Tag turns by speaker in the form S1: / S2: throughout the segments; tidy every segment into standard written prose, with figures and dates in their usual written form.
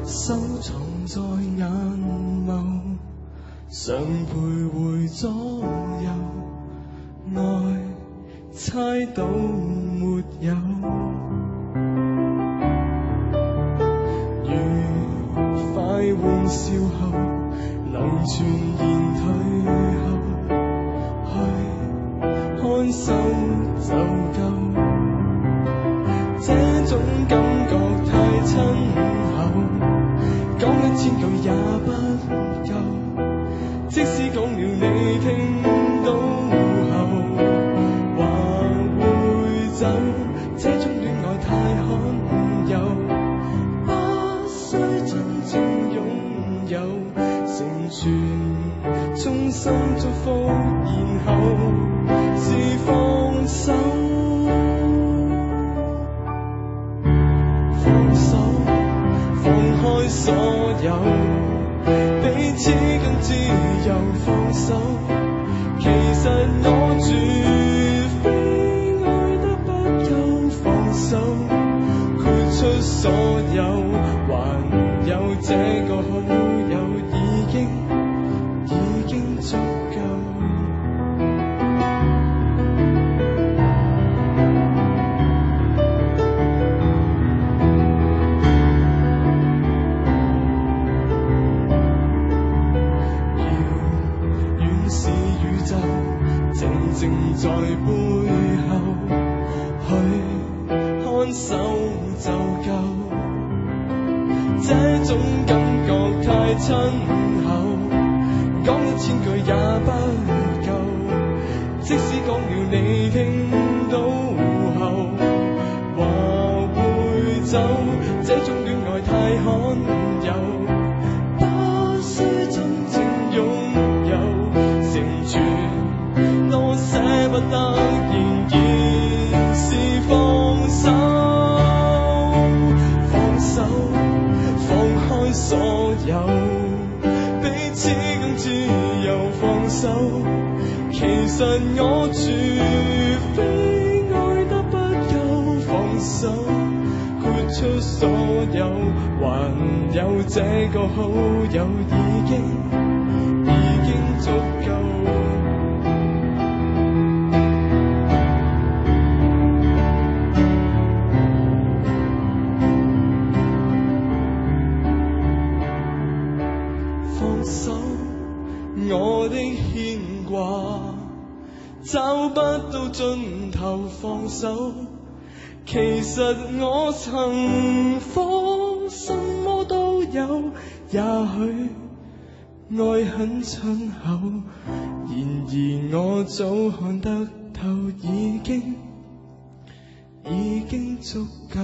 S1: 收藏在眼眸，常徘徊左右，愛猜到沒有？愉快玩笑後，能全然退後，去看守就夠。這種感覺太親厚，講1000句也不夠。即使講了你聽到後，話會走。這種戀愛太罕有，不需真正擁有，成全衷心祝福，然後是放手。所有彼此更自由，放手。其實我絕非愛得不夠，放手。豁出所有，還有這個好友，已經足夠。在背後去看守就夠，這種感覺太親厚，講1000句也不夠。即使講了你聽到後，話會走。這種戀愛太罕有，不需真正擁有，成全多捨不得，仍然是放手。放手，放開所有，彼此更自由，放手。其實我絕非愛得不夠，放手。豁出所有，還有這個好友，已經足夠。我的牽掛找不到盡頭，放手。其實我曾放什麼都有，也許愛很親厚，然而我早看得透，已經足夠。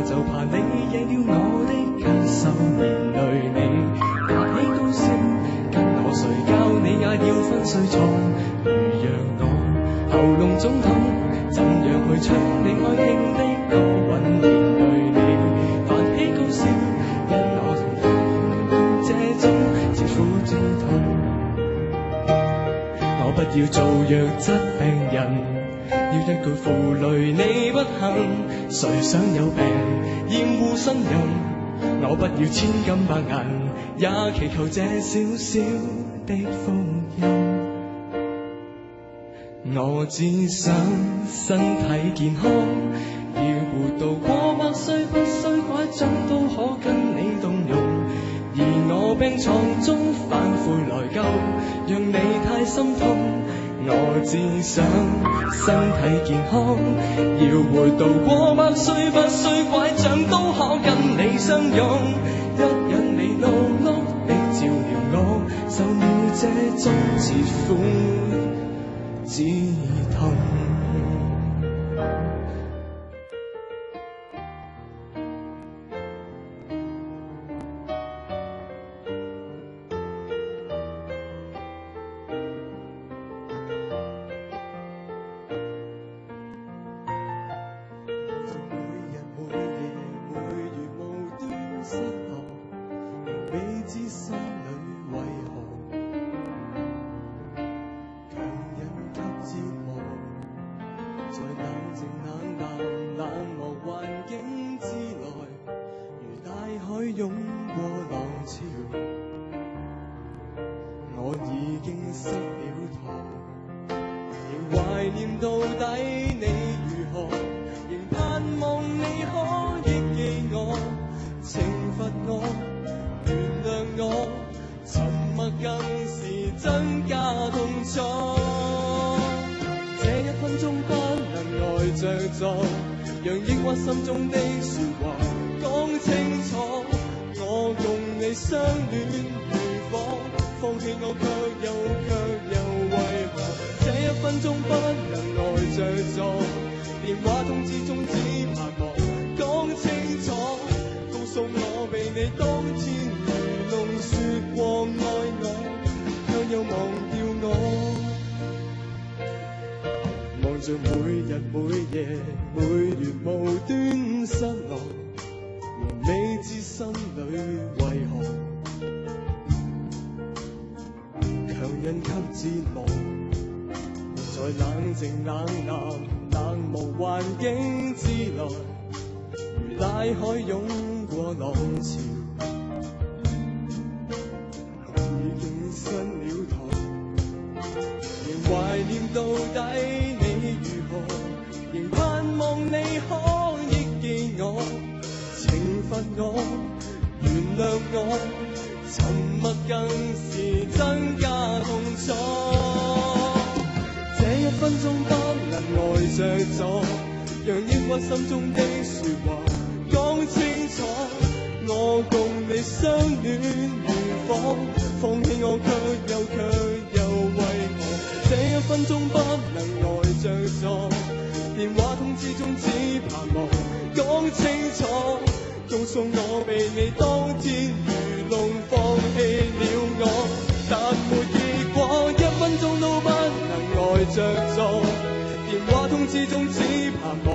S1: 就怕你惹了我的咳嗽，連累你發起高燒，跟我睡覺你也要分睡床。如讓我喉嚨腫痛，怎樣去唱你愛聽的歌韻，連累你發起高燒，因我同這種似苦之痛。我不要做弱質病人，要一句負累你不幸，誰想有病厭惡呻吟？我不要千金百銀，也祈求這小小的福音。我只想身體健康，要活到過百歲，不需拐杖都可跟你動容。而我病床中反悔內疚，讓你太心痛。我只想身體健康，要活到過百歲，不需拐杖都可跟你相擁。一引你勞碌，你照料我，受了這種似苦之痛。心裏為何強忍給自湧過浪潮，我已經失了堂，仍懷念到底你如何，仍盼望你可憶記我，懲罰我，原諒我，沉默更是增加痛楚。這一分鐘不能呆着坐，讓抑鬱心中的說話講清楚。我共你相戀如火，放棄我卻又為何？這一分鐘不能呆着坐，電話通知中只盼望講清楚，告訴我被你當天愚弄說過愛我，卻又忘掉我。望着每日每夜每月無端失落，仍未知心裏為何強忍給折磨，在冷靜冷淡冷漠環境之內，如大海湧過浪潮，已經失了堂，仍懷念到底你如何，仍盼望你可憶記我，懲罰我，原諒我，沉默更是增加痛楚。這一分鐘不能呆着坐，讓抑鬱心中的說話講清楚。我共你相戀如火，放棄我卻又為何？這一分鐘不能呆着坐，電話通知中只盼望講清楚，告訴我被你當天愚弄放棄了我，但沒結果，一分鐘都不能呆着坐，電話通知中只盼望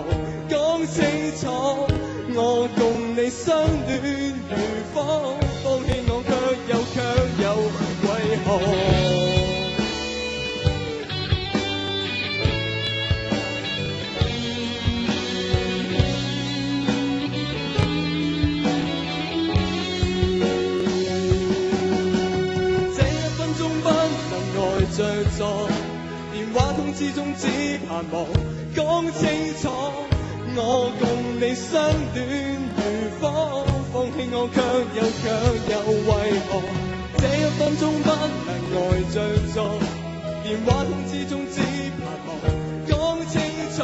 S1: 講清楚。我共你相戀如火，放棄我卻又為何？着坐，電話通知中只盼望講清楚。我共你相戀如火，放棄我卻又為何？這一分鐘不能呆着坐，電話通知中只盼望講清楚，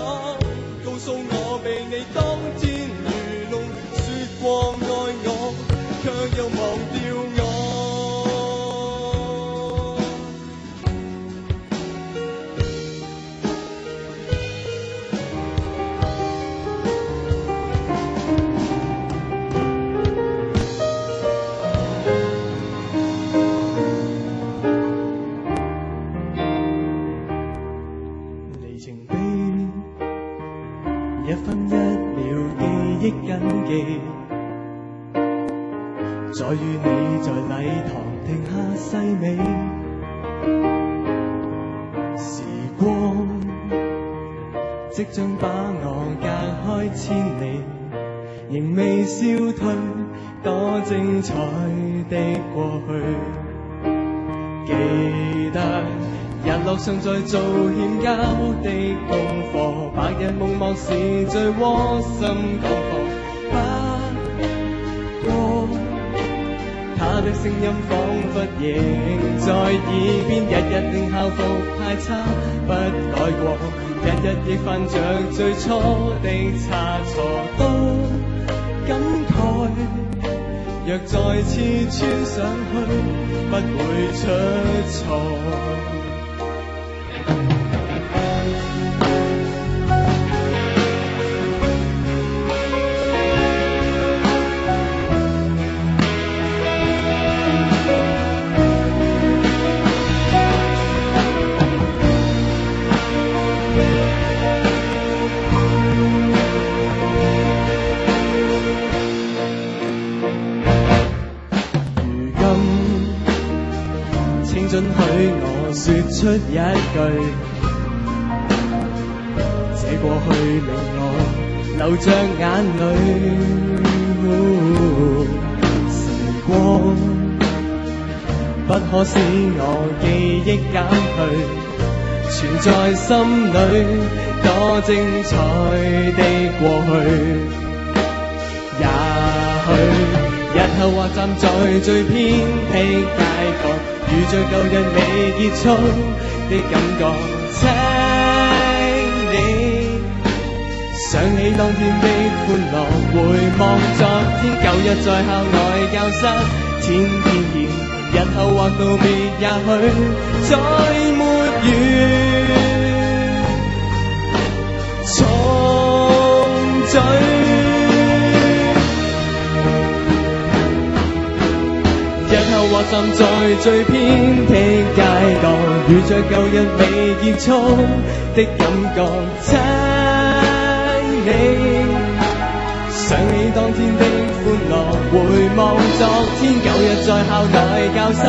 S1: 告訴我被你當天愚弄說過愛我，卻又忘掉我。一分一秒記憶緊記，在與你在禮堂停下細味，時光即將把我隔開千里，仍未消退多精彩的過去。記得日落尚在做欠交的功課，白日夢幕是最窩心講課。不過他的聲音彷彿仍在耳邊，日日令校服太差不改過，日日亦犯着最初的差錯，都感慨若再次穿上去不會出錯。准許我說出一句，這過去令我流着眼淚，可使我記憶減去，存在心裏多精彩的過去。也許日後或站在最偏僻街角，遇着舊日未結束的感覺，請你想起當天的歡樂，回望昨天，舊日在校內教室天天見，日後或道別，也許再沒緣重聚。日後或站在最偏僻街角，遇着舊日未結束的感覺，請你想起當天的歡樂，回望昨天，舊日在校內教室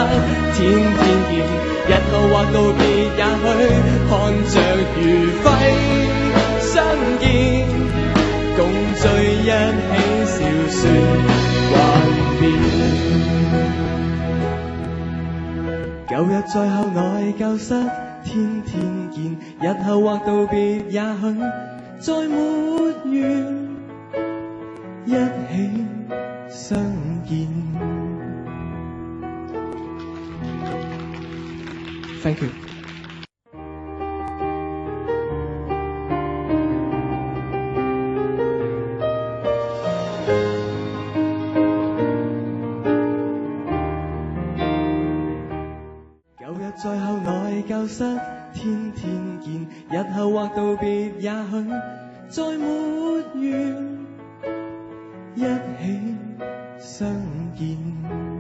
S1: 天天見，日後或道別，也許看着餘暉相見，共聚一起笑說幻變。舊日在校內教室天天見，日後或道別，也許再沒緣一起相見。Thank you。在校內教室天天見，日後或道別，也許再沒緣一起相見。